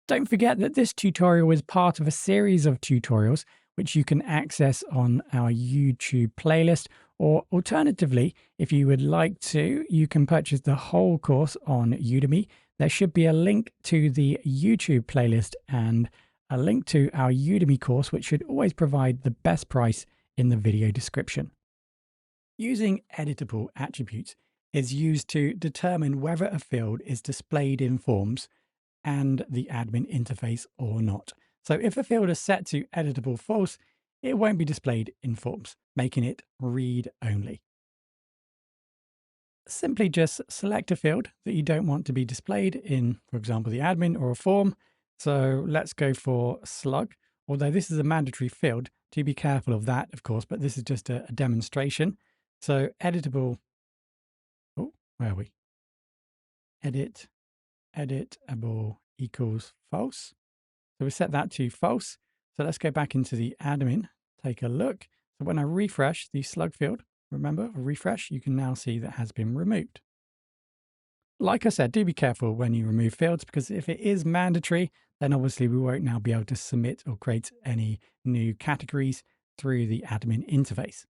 Don't forget that this tutorial is part of a series of tutorials which you can access on our YouTube playlist, or alternatively, if you would like to, you can purchase the whole course on Udemy. There should be a link to the YouTube playlist and a link to our Udemy course, which should always provide the best price in the video description. Using editable attributes is used to determine whether a field is displayed in forms and the admin interface or not. So if a field is set to editable false, it won't be displayed in forms, making it read only. Simply just select a field that you don't want to be displayed in, for example, the admin or a form. So let's go for slug, although this is a mandatory field. Do be careful of that, of course, but this is just a demonstration. So editable, oh, where are we? Editable equals false. So we set that to false. So let's go back into the admin, take a look. So when I refresh the slug field, remember, a refresh, you can now see that has been removed. Like I said, do be careful when you remove fields, because if it is mandatory, then obviously we won't now be able to submit or create any new categories through the admin interface.